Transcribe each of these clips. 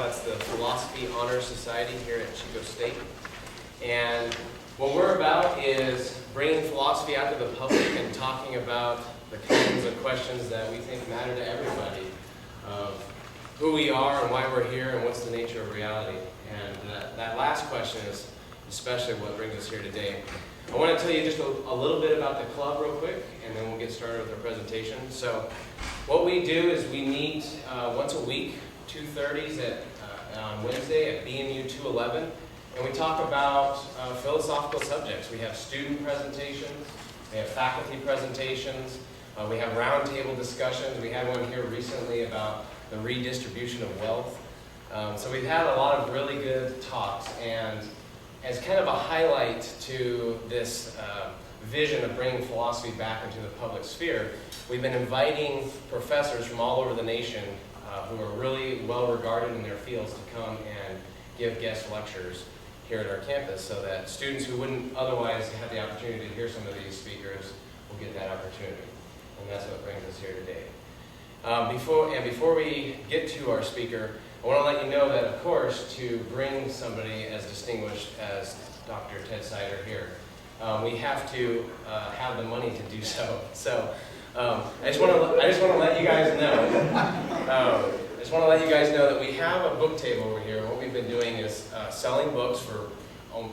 It's the Philosophy Honor Society here at Chico State. And what we're about is bringing philosophy out to the public and talking about the kinds of questions that we think matter to everybody, of who we are and why we're here and what's the nature of reality. And that last question is especially what brings us here today. I want to tell you just a little bit about the club real quick, and then we'll get started with our presentation. So what we do is we meet once a week, 2:30s on Wednesday at BMU 211, and we talk about philosophical subjects. We have student presentations, we have faculty presentations, we have roundtable discussions. We had one here recently about the redistribution of wealth. So we've had a lot of really good talks, and as kind of a highlight to this vision of bringing philosophy back into the public sphere, we've been inviting professors from all over the nation who are really well regarded in their fields to come and give guest lectures here at our campus, so that students who wouldn't otherwise have the opportunity to hear some of these speakers will get that opportunity. And that's what brings us here today. Before we get to our speaker, I want to let you know that, of course, to bring somebody as distinguished as Dr. Ted Sider here, we have to have the money to do so. So I just want to let you guys know that we have a book table over here. What we've been doing is selling books for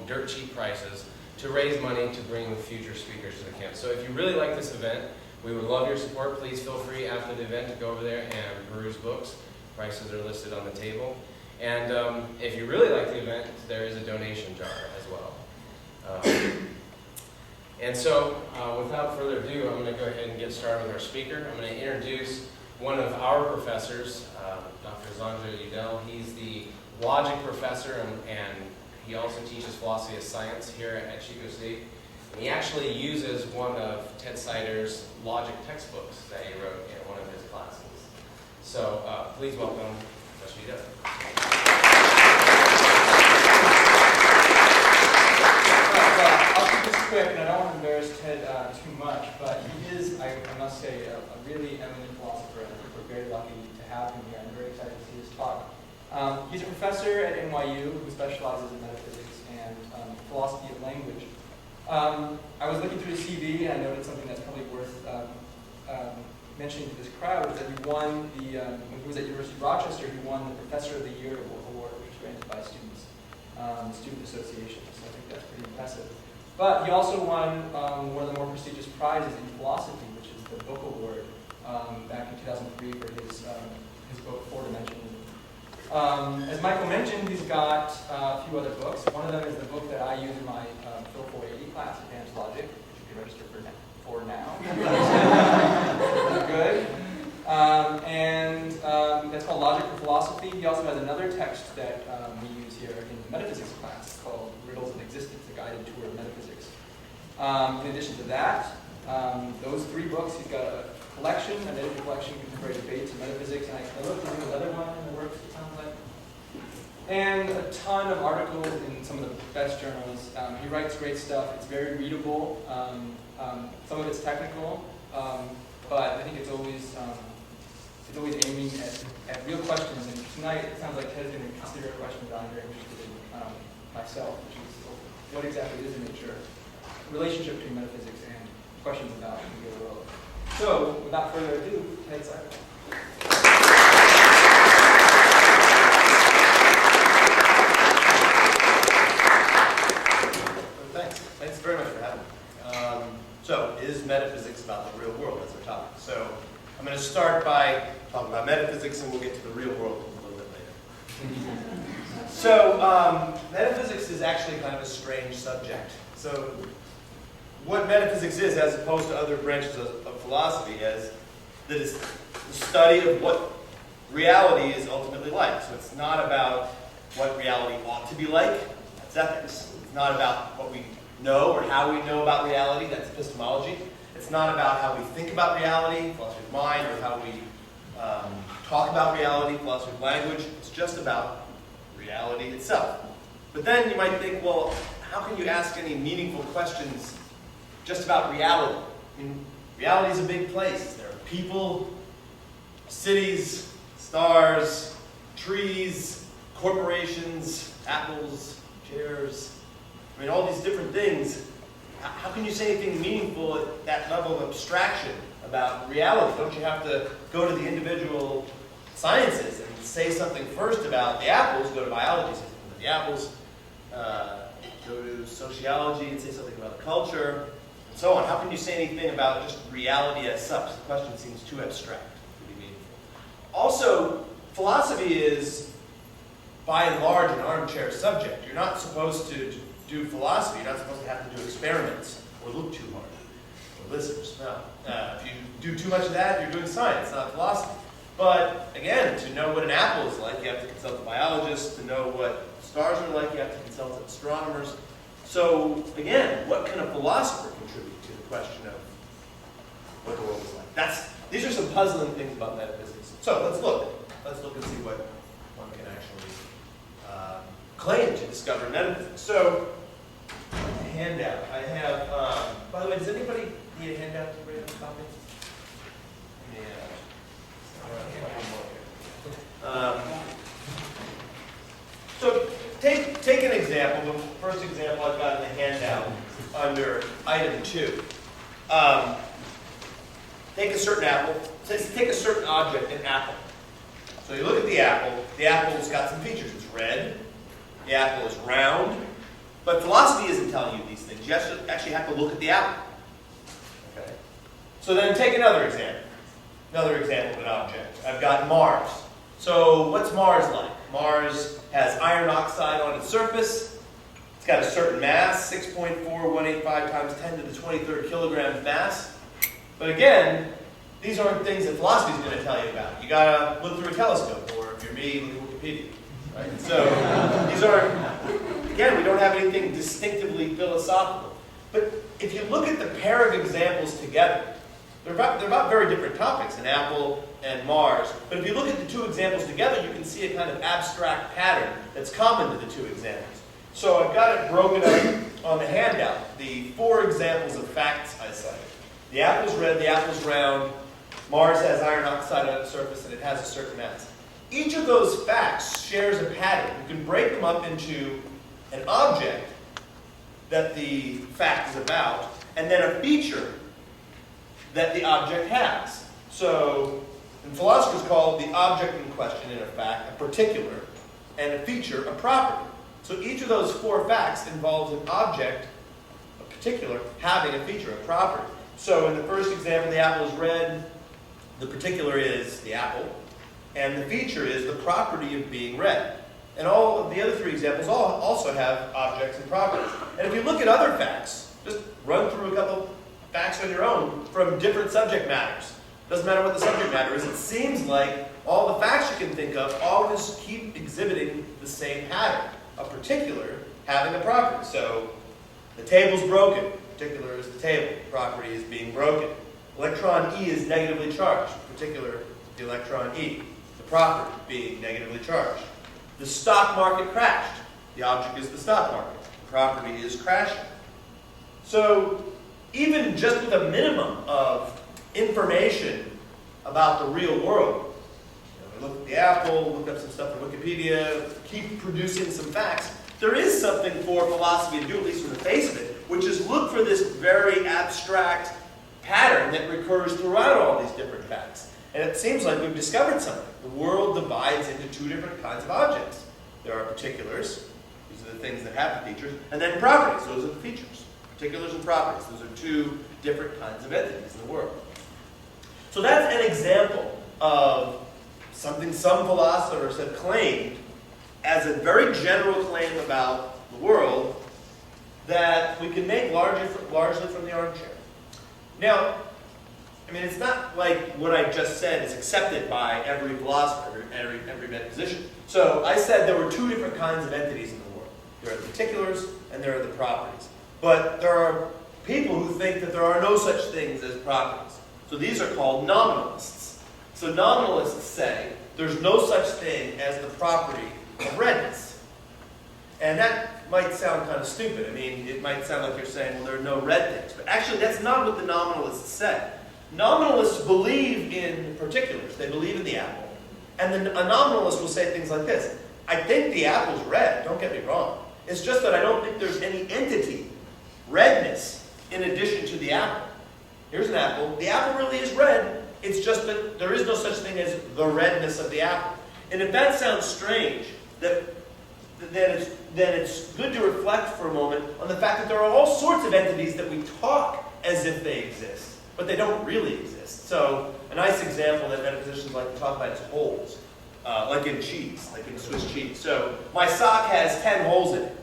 dirt cheap prices to raise money to bring future speakers to the camp. So if you really like this event, we would love your support. Please feel free after the event to go over there and peruse books. Prices are listed on the table. And if you really like the event, there is a donation jar as well. And so, without further ado, I'm going to go ahead and get started with our speaker. I'm going to introduce one of our professors, Dr. Zanjo Udell. He's the logic professor, and he also teaches philosophy of science here at Chico State. And he actually uses one of Ted Sider's logic textbooks that he wrote in one of his classes. So please welcome Professor Udell. I'll keep this quick, and I don't want to embarrass Ted too much, but he is, I must say, a really eminent philosopher, and I think we're very lucky to have him here. I'm very excited to see his talk. He's a professor at NYU who specializes in metaphysics and philosophy of language. I was looking through his CV, and I noted something that's probably worth mentioning to this crowd, is that he won when he was at University of Rochester, he won the Professor of the Year award, which was granted by students, the Student Association. So I think that's pretty impressive. But he also won one of the more prestigious prizes in philosophy, which is the Book Award, back in 2003 for his book, Four Dimensions. As Michael mentioned, he's got a few other books. One of them is the book that I use in my Phil 480 class, Advanced Logic, which you can register for now. Good. And that's called Logic for Philosophy. He also has another text that we use here in the metaphysics class called Riddles of Existence, a guided tour of metaphysics. In addition to that, those three books, he's got a collection, an edited collection, Contemporary Debates in Metaphysics, and I looked at another one in the works, it sounds like. And a ton of articles in some of the best journals. He writes great stuff. It's very readable. Some of it's technical, but I think it's always aiming at real questions. And tonight, it sounds like Ted's going to consider a question that I'm very interested in myself, which is what exactly is the nature, relationship between metaphysics and questions about the real world. So, without further ado, Ted Sider. Thanks very much for having me. So, is metaphysics about the real world? That's our topic. So, I'm going to start by talking about metaphysics, and we'll get to the real world a little bit later. So, metaphysics is actually kind of a strange subject. So, what metaphysics is, as opposed to other branches of philosophy, is that it's the study of what reality is ultimately like. So, it's not about what reality ought to be like. That's ethics. It's not about what we know or how we know about reality. That's epistemology. It's not about how we think about reality, philosophy of mind, or how we talk about reality, philosophy of language. It's just about reality itself. But then you might think, well, how can you ask any meaningful questions just about reality? I mean, reality is a big place. There are people, cities, stars, trees, corporations, apples, chairs, I mean, all these different things. How can you say anything meaningful at that level of abstraction about reality? Don't you have to go to the individual sciences and say something first about the apples, go to biology, say something about the apples, go to sociology and say something about the culture, and so on? How can you say anything about just reality as such? The question seems too abstract to be meaningful. Also, philosophy is, by and large, an armchair subject. You're not supposed to do philosophy. You're not supposed to have to do experiments or look too hard or listen or smell. If you do too much of that, you're doing science, not philosophy. But again, to know what an apple is like, you have to consult a biologist. To know what stars are like, you have to consult astronomers. So again, what can a philosopher contribute to the question of what the world is like? These are some puzzling things about metaphysics. So let's look. Let's look and see what one can actually claim to discover in metaphysics. So, a handout. I have, by the way, does anybody need a handout to read a copy? So take an example. The first example I've got in the handout under item 2. Take a certain apple. Take a certain object, an apple. So you look at the apple. The apple's got some features. It's red. The apple is round. But philosophy isn't telling you these things. You actually have to look at the apple. Okay. So then take another example. Another example of an object. I've got Mars. So what's Mars like? Mars has iron oxide on its surface. It's got a certain mass, 6.4185 times 10 to the 23rd kilograms mass. But again, these aren't things that philosophy is going to tell you about. You got to look through a telescope, or if you're me, look at Wikipedia. Right? So these aren't, again, we don't have anything distinctively philosophical. But if you look at the pair of examples together, they're about very different topics, an apple and Mars. But if you look at the two examples together, you can see a kind of abstract pattern that's common to the two examples. So I've got it broken up on the handout, the 4 examples of facts I cited. The apple's red, the apple's round, Mars has iron oxide on its surface, and it has a certain mass. Each of those facts shares a pattern. You can break them up into an object that the fact is about, and then a feature that the object has. So, and philosophers call the object in question, in a fact, a particular, and a feature, a property. So each of those 4 facts involves an object, a particular, having a feature, a property. So in the first example, the apple is red, the particular is the apple, and the feature is the property of being red. And all of the other 3 examples also have objects and properties. And if you look at other facts, just run through a couple facts on your own from different subject matters. Doesn't matter what the subject matter is, it seems like all the facts you can think of always keep exhibiting the same pattern, a particular having a property. So the table's broken, particular is the table, property is being broken. Electron E is negatively charged, particular the electron E, the property being negatively charged. The stock market crashed, the object is the stock market, the property is crashing. So even just with a minimum of information about the real world, we look at the apple, look up some stuff on Wikipedia, keep producing some facts, there is something for philosophy to do, at least from the face of it, which is look for this very abstract pattern that recurs throughout all these different facts. And it seems like we've discovered something. The world divides into 2 different kinds of objects. There are particulars, these are the things that have the features, and then properties, those are the features. Particulars and properties, those are 2 different kinds of entities in the world. So that's an example of something some philosophers have claimed as a very general claim about the world that we can make largely from the armchair. Now, I mean, it's not like what I just said is accepted by every philosopher, every metaphysician. So I said there were 2 different kinds of entities in the world. There are the particulars and there are the properties. But there are people who think that there are no such things as properties. So these are called nominalists. So nominalists say there's no such thing as the property of redness. And that might sound kind of stupid. I mean, it might sound like you're saying, well, there are no red things. But actually, that's not what the nominalists say. Nominalists believe in particulars. They believe in the apple. And then a nominalist will say things like this. I think the apple's red, don't get me wrong. It's just that I don't think there's any entity, redness, in addition to the apple. Here's an apple. The apple really is red. It's just that there is no such thing as the redness of the apple. And if that sounds strange, then it's good to reflect for a moment on the fact that there are all sorts of entities that we talk as if they exist, but they don't really exist. So a nice example that metaphysicians like to talk about is holes, like in cheese, like in Swiss cheese. So my sock has 10 holes in it.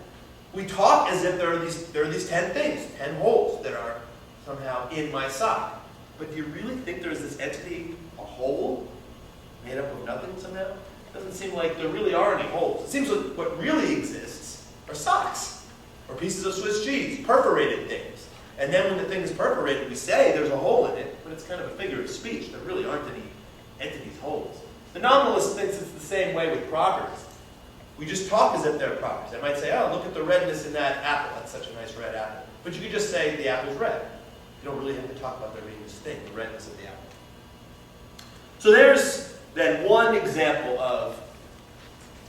We talk as if there are these 10 things, 10 holes that are somehow in my sock. But do you really think there's this entity, a hole, made up of nothing somehow? It doesn't seem like there really are any holes. It seems like what really exists are socks, or pieces of Swiss cheese, perforated things. And then when the thing is perforated, we say there's a hole in it, but it's kind of a figure of speech. There really aren't any entities, holes. The nominalist thinks it's the same way with properties. We just talk as if they're properties. I might say, oh, look at the redness in that apple. That's such a nice red apple. But you could just say the apple's red. You don't really have to talk about there being this thing, the redness of the apple. So there's then one example of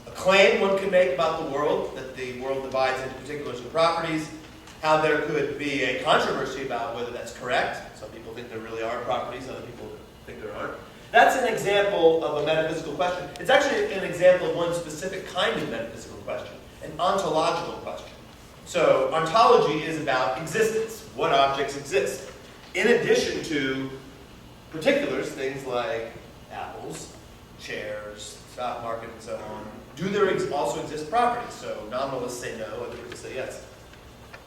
a claim one can make about the world, that the world divides into particulars and properties, how there could be a controversy about whether that's correct. Some people think there really are properties, other people think there aren't. That's an example of a metaphysical question. It's actually an example of one specific kind of metaphysical question, an ontological question. So ontology is about existence, what objects exist. In addition to particulars, things like apples, chairs, stock market, and so on, do there also exist properties? So nominalists say no, other people say yes.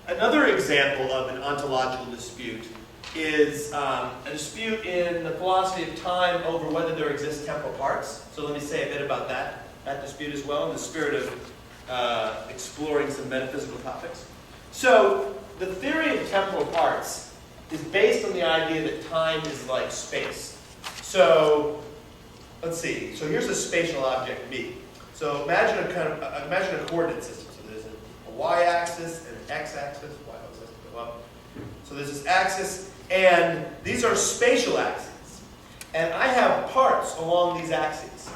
Another example of an ontological dispute is a dispute in the philosophy of time over whether there exist temporal parts. So let me say a bit about that dispute as well, in the spirit of exploring some metaphysical topics. So the theory of temporal parts is based on the idea that time is like space. So let's see. So here's a spatial object, me. So imagine a coordinate system. So there's a y-axis and an x-axis. Why does this go up? So there's this axis, and these are spatial axes. And I have parts along these axes.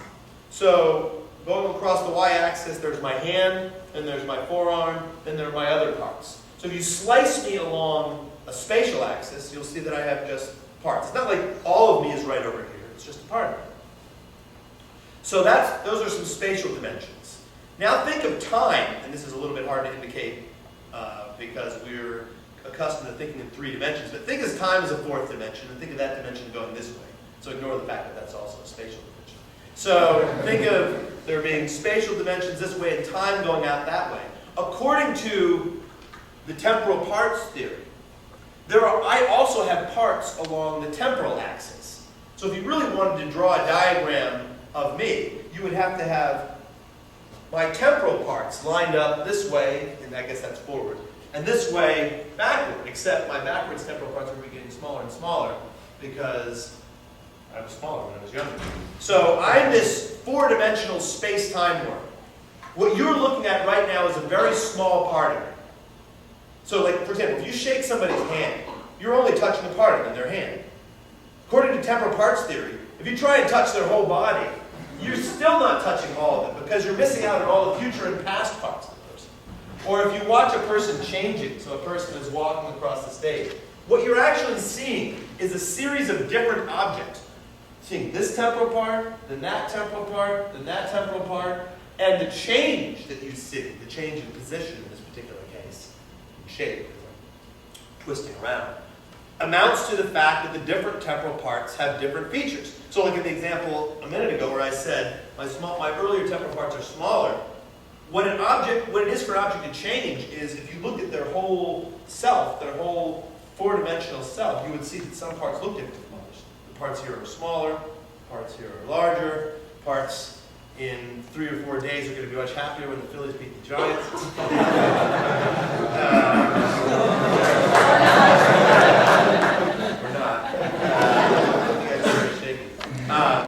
So going across the y-axis, there's my hand, then there's my forearm, then there are my other parts. So if you slice me along a spatial axis, you'll see that I have just parts. It's not like all of me is right over here. It's just a part of it. So those are some spatial dimensions. Now think of time, and this is a little bit hard to indicate because we're accustomed to thinking in 3 dimensions, but think of time as a 4th dimension, and think of that dimension going this way. So ignore the fact that that's also a spatial dimension. So think of there being spatial dimensions this way and time going out that way. According to the temporal parts theory, I also have parts along the temporal axis. So if you really wanted to draw a diagram of me, you would have to have my temporal parts lined up this way, and I guess that's forward, and this way backward, except my backwards temporal parts are getting smaller and smaller because I was smaller when I was younger. So I'm this 4-dimensional space-time worm. What you're looking at right now is a very small part of it. So like, for example, if you shake somebody's hand, you're only touching a part of them, their hand. According to temporal parts theory, if you try and touch their whole body, you're still not touching all of them because you're missing out on all the future and past parts of the person. Or if you watch a person changing, so a person is walking across the stage, what you're actually seeing is a series of different objects. Seeing this temporal part, then that temporal part, then that temporal part, and the change that you see, the change in position in this particular case, in shape, twisting around, amounts to the fact that the different temporal parts have different features. So like in the example a minute ago where I said my earlier temporal parts are smaller, what it is for an object to change is if you look at their whole self, their whole 4-dimensional self, you would see that some parts look different from others. The parts here are smaller, parts here are larger, parts in 3 or 4 days are going to be much happier when the Phillies beat the Giants.